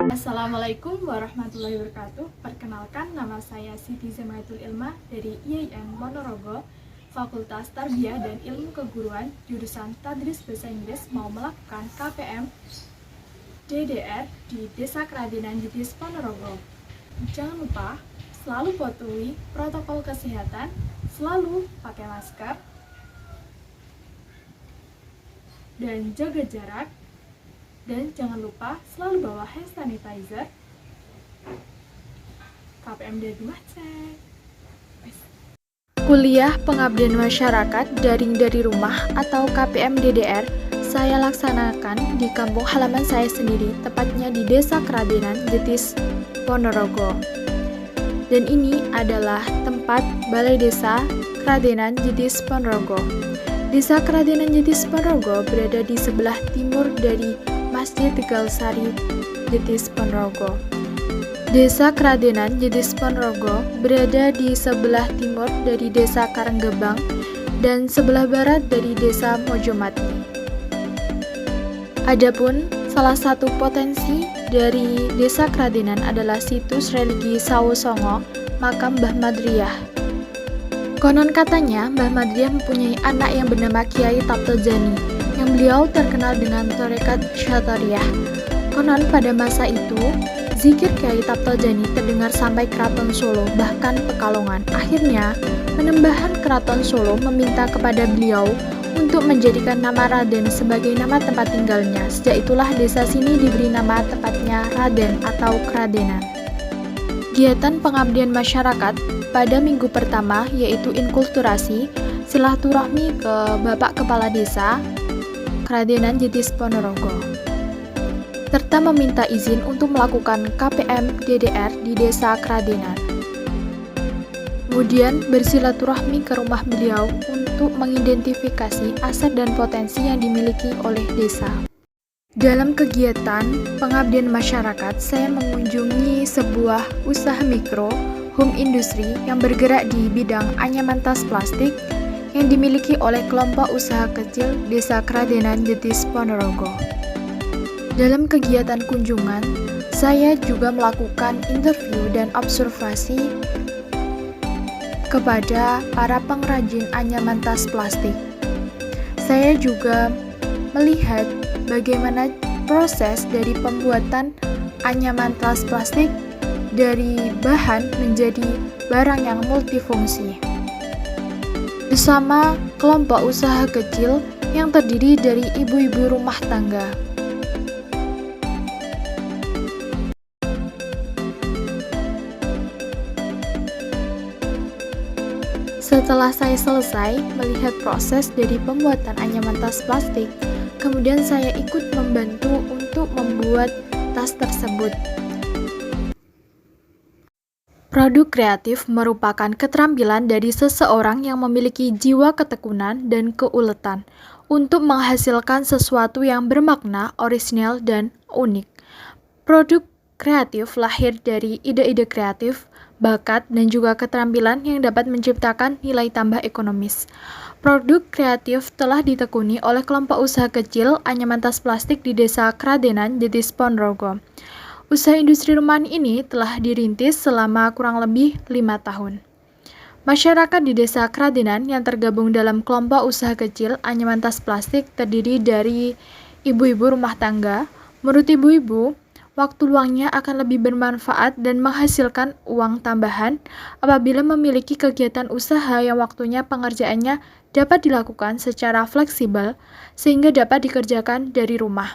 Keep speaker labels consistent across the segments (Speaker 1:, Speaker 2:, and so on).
Speaker 1: Assalamualaikum warahmatullahi wabarakatuh. Perkenalkan, nama saya Siti Zematul Ilma dari IAIN Ponorogo, Fakultas Tarbiyah dan Ilmu Keguruan, jurusan Tadris Bahasa Inggris, mau melakukan KPM DDR di Desa Kradenan Jetis Ponorogo. Jangan lupa selalu patuhi protokol kesehatan, selalu pakai masker, dan jaga jarak. Dan jangan lupa selalu bawa hand sanitizer. KPM dari rumah cek.
Speaker 2: Kuliah Pengabdian Masyarakat Daring dari Rumah atau KPM DDR saya laksanakan di kampung halaman saya sendiri, tepatnya di Desa Kradenan, Jetis, Ponorogo. Dan ini adalah tempat Balai Desa Kradenan, Jetis, Ponorogo. Desa Kradenan, Jetis, Ponorogo berada di sebelah timur dari Masjid Tegal Sari, Jetis, Ponorogo. Desa Kradenan, Jetis, Ponorogo berada di sebelah timur dari Desa Karanggebang dan sebelah barat dari Desa Mojomati. Adapun salah satu potensi dari Desa Kradenan adalah situs religi Sawo Songo, makam Mbah Madriyah. Konon katanya Mbah Madriyah mempunyai anak yang bernama Kiai Taptojani, yang beliau terkenal dengan Tarekat Syatariyah. Konon pada masa itu, zikir Kiai Taptojani terdengar sampai Keraton Solo, bahkan Pekalongan. Akhirnya, Penembahan Keraton Solo meminta kepada beliau untuk menjadikan nama Raden sebagai nama tempat tinggalnya. Sejak itulah desa sini diberi nama tepatnya Raden atau Kradenan. Kegiatan pengabdian masyarakat pada minggu pertama yaitu inkulturasi, silaturahmi ke Bapak Kepala Desa Kradenan Jetis Ponorogo, serta meminta izin untuk melakukan KPM DDR di Desa Kradenan. Kemudian bersilaturahmi ke rumah beliau untuk mengidentifikasi aset dan potensi yang dimiliki oleh desa. Dalam kegiatan pengabdian masyarakat, saya mengunjungi sebuah usaha mikro home industry yang bergerak di bidang anyaman tas plastik yang dimiliki oleh kelompok usaha kecil Desa Kradenan Jetis Ponorogo. Dalam kegiatan kunjungan, saya juga melakukan interview dan observasi kepada para pengrajin anyaman tas plastik. Saya juga melihat bagaimana proses dari pembuatan anyaman tas plastik dari bahan menjadi barang yang multifungsi, bersama kelompok usaha kecil yang terdiri dari ibu-ibu rumah tangga. Setelah saya selesai melihat proses dari pembuatan anyaman tas plastik, kemudian saya ikut membantu untuk membuat tas tersebut. Produk kreatif merupakan keterampilan dari seseorang yang memiliki jiwa ketekunan dan keuletan untuk menghasilkan sesuatu yang bermakna, orisinal, dan unik. Produk kreatif lahir dari ide-ide kreatif, bakat, dan juga keterampilan yang dapat menciptakan nilai tambah ekonomis. Produk kreatif telah ditekuni oleh kelompok usaha kecil anyaman tas plastik di Desa Kradenan, Jetis Ponorogo. Usaha industri rumahan ini telah dirintis selama kurang lebih 5 tahun. Masyarakat di Desa Kradenan yang tergabung dalam kelompok usaha kecil anyaman tas plastik terdiri dari ibu-ibu rumah tangga. Menurut ibu-ibu, waktu luangnya akan lebih bermanfaat dan menghasilkan uang tambahan apabila memiliki kegiatan usaha yang waktunya pengerjaannya dapat dilakukan secara fleksibel sehingga dapat dikerjakan dari rumah.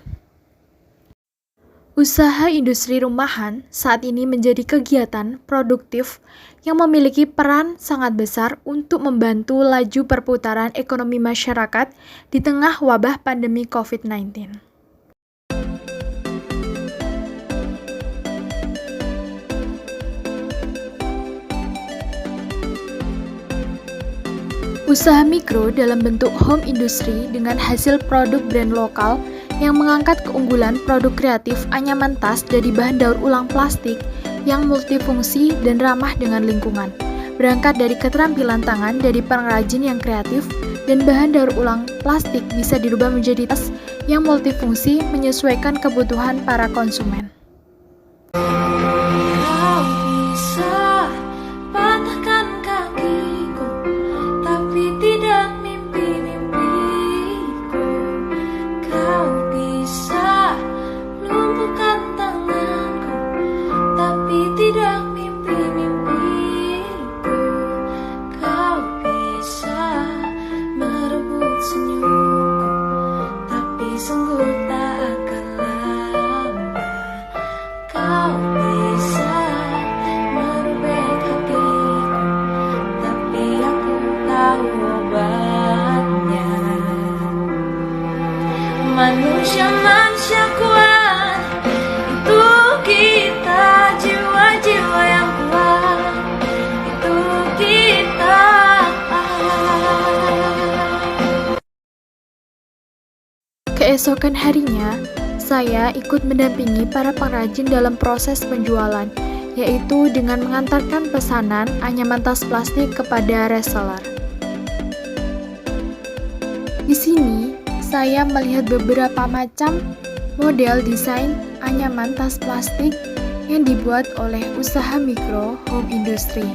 Speaker 2: Usaha industri rumahan saat ini menjadi kegiatan produktif yang memiliki peran sangat besar untuk membantu laju perputaran ekonomi masyarakat di tengah wabah pandemi COVID-19. Usaha mikro dalam bentuk home industry dengan hasil produk brand lokal yang mengangkat keunggulan produk kreatif anyaman tas dari bahan daur ulang plastik yang multifungsi dan ramah dengan lingkungan. Berangkat dari keterampilan tangan dari pengrajin yang kreatif dan bahan daur ulang plastik bisa dirubah menjadi tas yang multifungsi menyesuaikan kebutuhan para konsumen.
Speaker 3: bisa patahkan kakiku, tapi tidak mimpi-mimpiku. Kau bisa lumpuhkan tanganku, tapi tidak mimpi-mimpiku. Kau bisa merebut senyumku, tapi sungguh tak akan lama. Kau bisa merobek hatiku, tapi aku tahu obatnya. Manusia-manusia kuat, itu kita, jiwa-jiwa yang kuat, itu kita.
Speaker 2: Keesokan harinya, saya ikut mendampingi para pengrajin dalam proses penjualan, yaitu dengan mengantarkan pesanan anyaman tas plastik kepada reseller. Di sini, saya melihat beberapa macam model desain anyaman tas plastik yang dibuat oleh usaha mikro home industry.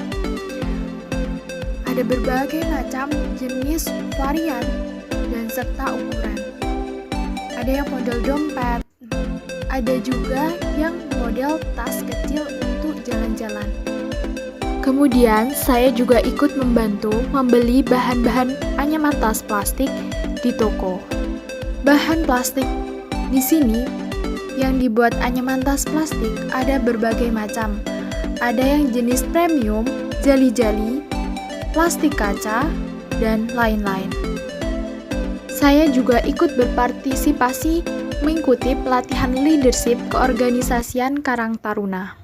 Speaker 2: Ada berbagai macam jenis, varian, dan serta ukuran. Ada yang model dompet, ada juga yang model tas kecil untuk jalan-jalan. Kemudian, saya juga ikut membantu membeli bahan-bahan anyaman tas plastik di toko. Bahan plastik di sini yang dibuat anyaman tas plastik ada berbagai macam. Ada yang jenis premium, jali-jali, plastik kaca, dan lain-lain. Saya juga ikut berpartisipasi mengikuti pelatihan leadership keorganisasian Karang Taruna.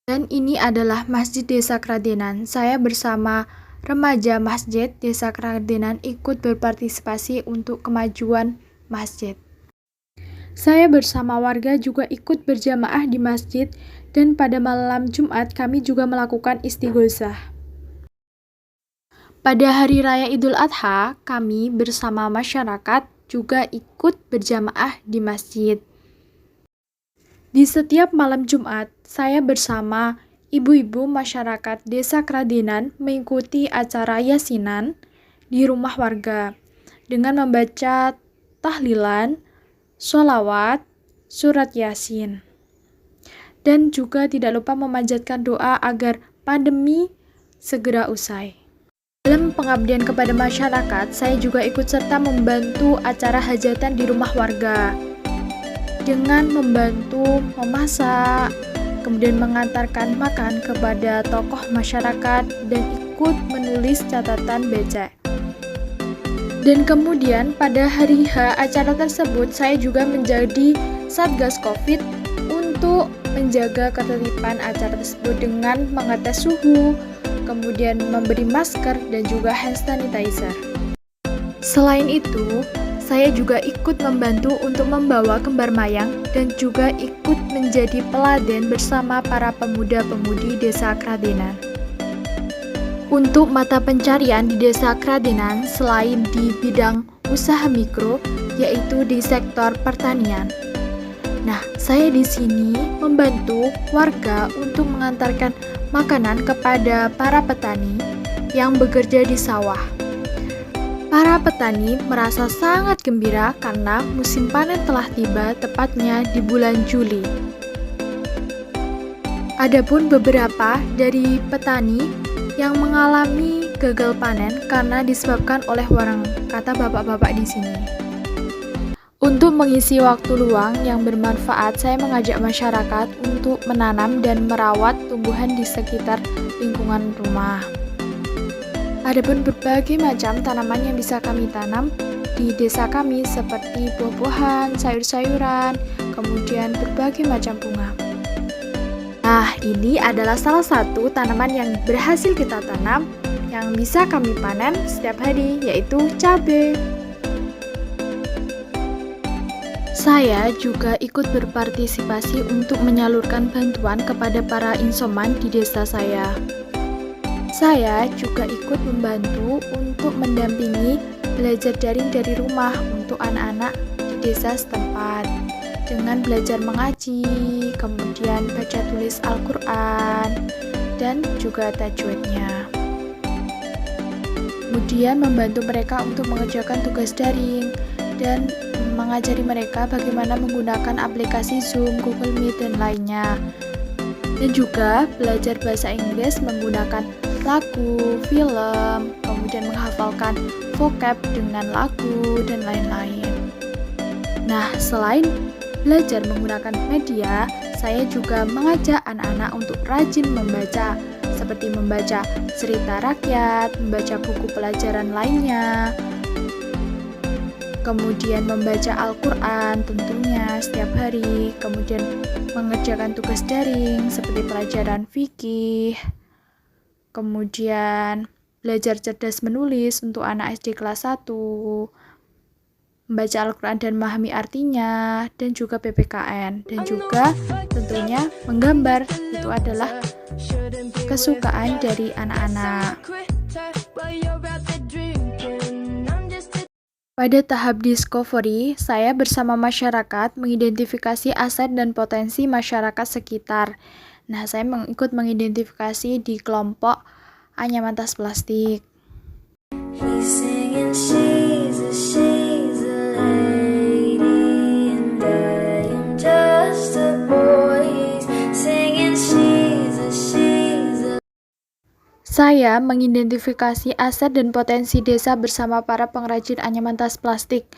Speaker 2: Dan ini adalah Masjid Desa Kradenan. Saya bersama remaja Masjid Desa Kradenan ikut berpartisipasi untuk kemajuan masjid. Saya bersama warga juga ikut berjamaah di masjid, dan pada malam Jumat kami juga melakukan istighosah. Pada hari raya Idul Adha, kami bersama masyarakat juga ikut berjamaah di masjid. Di setiap malam Jumat, saya bersama ibu-ibu masyarakat Desa Kradenan mengikuti acara yasinan di rumah warga dengan membaca tahlilan, sholawat, surat yasin. Dan juga tidak lupa memanjatkan doa agar pandemi segera usai. Dalam pengabdian kepada masyarakat, saya juga ikut serta membantu acara hajatan di rumah warga dengan membantu memasak, kemudian mengantarkan makan kepada tokoh masyarakat, dan ikut menulis catatan becek. Dan kemudian pada hari H acara tersebut, saya juga menjadi Satgas COVID untuk menjaga ketertiban acara tersebut dengan mengetes suhu, kemudian memberi masker dan juga hand sanitizer. Selain itu, saya juga ikut membantu untuk membawa kembar mayang dan juga ikut menjadi peladen bersama para pemuda-pemudi Desa Kradenan. Untuk mata pencarian di Desa Kradenan selain di bidang usaha mikro, yaitu di sektor pertanian. Nah, saya di sini membantu warga untuk mengantarkan makanan kepada para petani yang bekerja di sawah. Para petani merasa sangat gembira karena musim panen telah tiba, tepatnya di bulan Juli. Adapun beberapa dari petani yang mengalami gagal panen karena disebabkan oleh warang, kata bapak-bapak di sini. Untuk mengisi waktu luang yang bermanfaat, saya mengajak masyarakat untuk menanam dan merawat tumbuhan di sekitar lingkungan rumah. Adapun berbagai macam tanaman yang bisa kami tanam di desa kami seperti buah-buahan, sayur-sayuran, kemudian berbagai macam bunga. Nah, ini adalah salah satu tanaman yang berhasil kita tanam yang bisa kami panen setiap hari, yaitu cabai. Saya juga ikut berpartisipasi untuk menyalurkan bantuan kepada para insoman di desa saya. Saya juga ikut membantu untuk mendampingi belajar daring dari rumah untuk anak-anak di desa setempat dengan belajar mengaji, kemudian baca tulis Al-Quran, dan juga tajwidnya. Kemudian membantu mereka untuk mengerjakan tugas daring dan mengajari mereka bagaimana menggunakan aplikasi Zoom, Google Meet, dan lainnya. Dan juga belajar bahasa Inggris menggunakan lagu, film, kemudian menghafalkan vocab dengan lagu, dan lain-lain. Nah, selain belajar menggunakan media, saya juga mengajak anak-anak untuk rajin membaca, seperti membaca cerita rakyat, membaca buku pelajaran lainnya, kemudian membaca Al-Quran tentunya setiap hari, kemudian mengerjakan tugas daring seperti pelajaran fikih, kemudian belajar cerdas menulis untuk anak SD kelas 1, membaca Al-Quran dan memahami artinya, dan juga PPKN, dan juga tentunya menggambar. Itu adalah kesukaan dari anak-anak. Pada tahap discovery, saya bersama masyarakat mengidentifikasi aset dan potensi masyarakat sekitar. Nah, saya ikut mengidentifikasi di kelompok anyaman tas plastik.
Speaker 3: He's singing, she's a lady, and I am just a boy. He's singing, she's a
Speaker 2: Saya mengidentifikasi aset dan potensi desa bersama para pengrajin anyaman tas plastik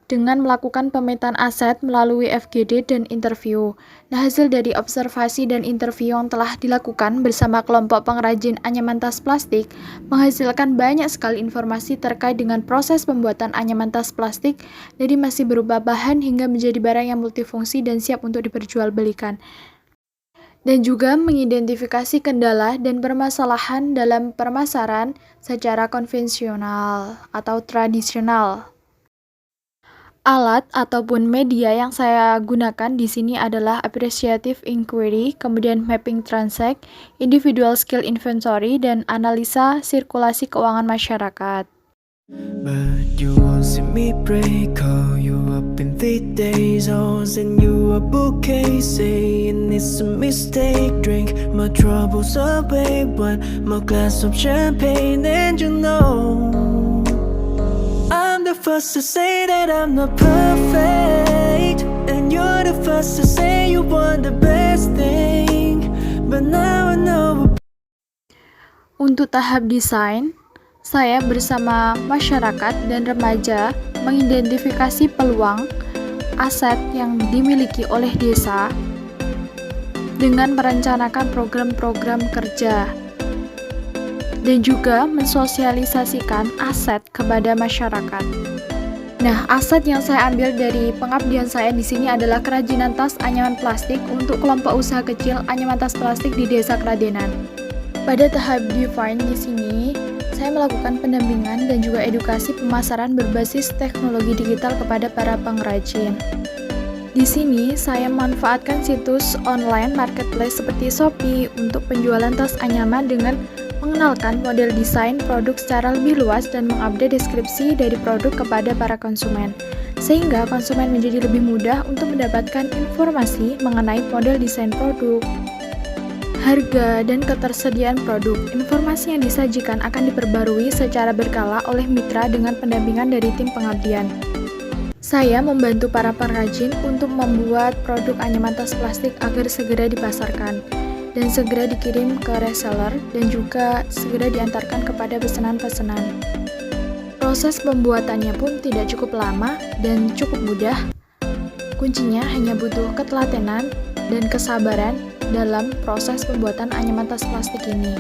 Speaker 2: dengan melakukan pemetaan aset melalui FGD dan interview. Nah, hasil dari observasi dan interview yang telah dilakukan bersama kelompok pengrajin anyaman tas plastik menghasilkan banyak sekali informasi terkait dengan proses pembuatan anyaman tas plastik dari masih berupa bahan hingga menjadi barang yang multifungsi dan siap untuk diperjualbelikan. Dan juga mengidentifikasi kendala dan permasalahan dalam pemasaran secara konvensional atau tradisional. Alat ataupun media yang saya gunakan di sini adalah appreciative inquiry, kemudian mapping transact, individual skill inventory, dan analisa sirkulasi keuangan masyarakat.
Speaker 4: But you won't see me break, call you up in 3 days, I'll send you a bouquet, saying it's a mistake. Drink my troubles away, one more glass of champagne, and you know I'm the first to say that I'm not perfect, and you're the first to say you want the best thing, but now I know.
Speaker 2: Untuk tahap desain, saya bersama masyarakat dan remaja mengidentifikasi peluang aset yang dimiliki oleh desa dengan merencanakan program-program kerja dan juga mensosialisasikan aset kepada masyarakat. Nah, aset yang saya ambil dari pengabdian saya di sini adalah kerajinan tas anyaman plastik untuk kelompok usaha kecil anyaman tas plastik di Desa Kradenan. Pada tahap define di sini, saya melakukan pendampingan dan juga edukasi pemasaran berbasis teknologi digital kepada para pengrajin. Di sini, saya memanfaatkan situs online marketplace seperti Shopee untuk penjualan tas anyaman dengan mengenalkan model desain produk secara lebih luas dan mengupdate deskripsi dari produk kepada para konsumen, sehingga konsumen menjadi lebih mudah untuk mendapatkan informasi mengenai model desain produk, harga, dan ketersediaan produk. Informasi yang disajikan akan diperbarui secara berkala oleh mitra dengan pendampingan dari tim pengabdian. Saya membantu para pengrajin untuk membuat produk anyaman tas plastik agar segera dipasarkan dan segera dikirim ke reseller dan juga segera diantarkan kepada pesanan-pesanan. Proses pembuatannya pun tidak cukup lama dan cukup mudah. Kuncinya hanya butuh ketelatenan dan kesabaran dalam proses pembuatan anyaman tas plastik ini.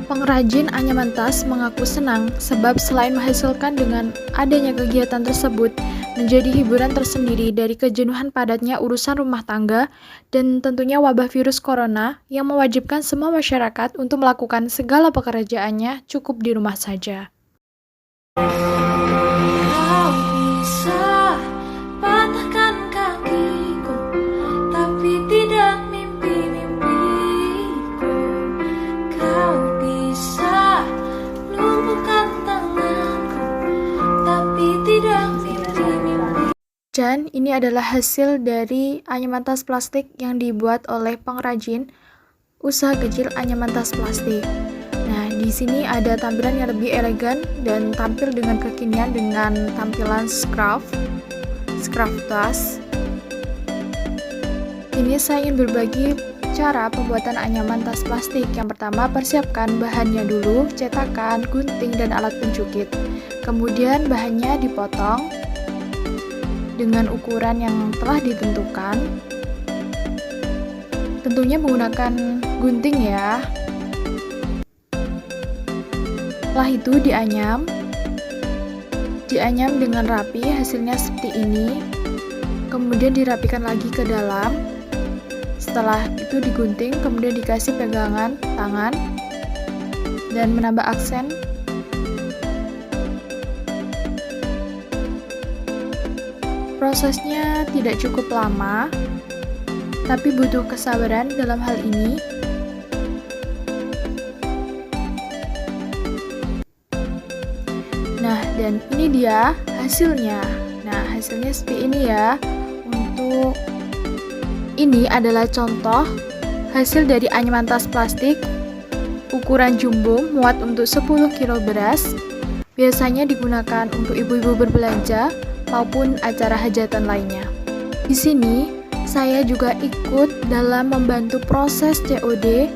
Speaker 2: Pengrajin anyaman tas mengaku senang sebab selain menghasilkan dengan adanya kegiatan tersebut menjadi hiburan tersendiri dari kejenuhan padatnya urusan rumah tangga dan tentunya wabah virus corona yang mewajibkan semua masyarakat untuk melakukan segala pekerjaannya cukup di rumah saja.
Speaker 3: Kau bisa patahkan kakiku, tapi tidak mimpi-mimpiku. Kau bisa lumpuhkan tanganku, tapi tidak mimpi-mimpi.
Speaker 2: Dan ini adalah hasil dari anyaman tas plastik yang dibuat oleh pengrajin usaha kecil anyaman tas plastik. Nah, di sini ada tampilan yang lebih elegan dan tampil dengan kekinian dengan tampilan scarf tas. Ini saya ingin berbagi cara pembuatan anyaman tas plastik. Yang pertama, persiapkan bahannya dulu, cetakan, gunting, dan alat pencukit. Kemudian bahannya dipotong dengan ukuran yang telah ditentukan. Tentunya menggunakan gunting ya. Setelah itu dianyam dengan rapi, hasilnya seperti ini. Kemudian dirapikan lagi ke dalam. Setelah itu digunting, kemudian dikasih pegangan tangan dan menambah aksen. Prosesnya tidak cukup lama, tapi butuh kesabaran dalam hal ini. Nah, dan ini dia hasilnya. Nah, hasilnya seperti ini ya. Untuk ini adalah contoh hasil dari anyaman tas plastik ukuran jumbo muat untuk 10 kg beras. Biasanya digunakan untuk ibu-ibu berbelanja maupun acara hajatan lainnya. Di sini saya juga ikut dalam membantu proses COD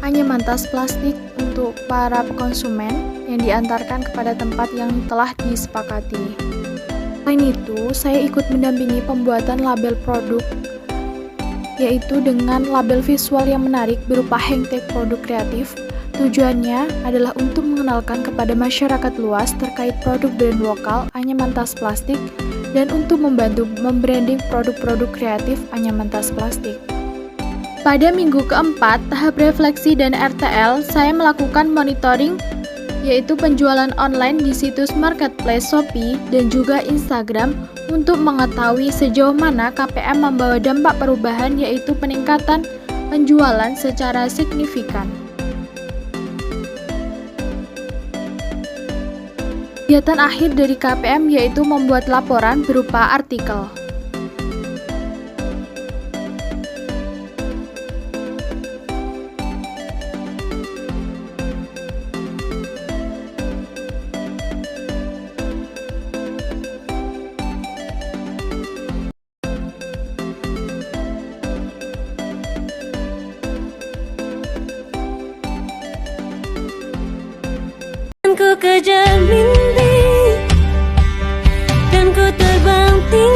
Speaker 2: anyaman tas plastik untuk para konsumen yang diantarkan kepada tempat yang telah disepakati. Selain itu, saya ikut mendampingi pembuatan label produk, yaitu dengan label visual yang menarik berupa hang-tag produk kreatif. Tujuannya adalah untuk mengenalkan kepada masyarakat luas terkait produk brand lokal anyaman tas plastik dan untuk membantu membranding produk-produk kreatif anyaman tas plastik. Pada minggu keempat, tahap refleksi dan RTL, saya melakukan monitoring, yaitu penjualan online di situs marketplace Shopee dan juga Instagram untuk mengetahui sejauh mana KPM membawa dampak perubahan, yaitu peningkatan penjualan secara signifikan. Kegiatan akhir dari KPM yaitu membuat laporan berupa artikel.
Speaker 3: Ku kejar mimpi dan ku terbang tinggi.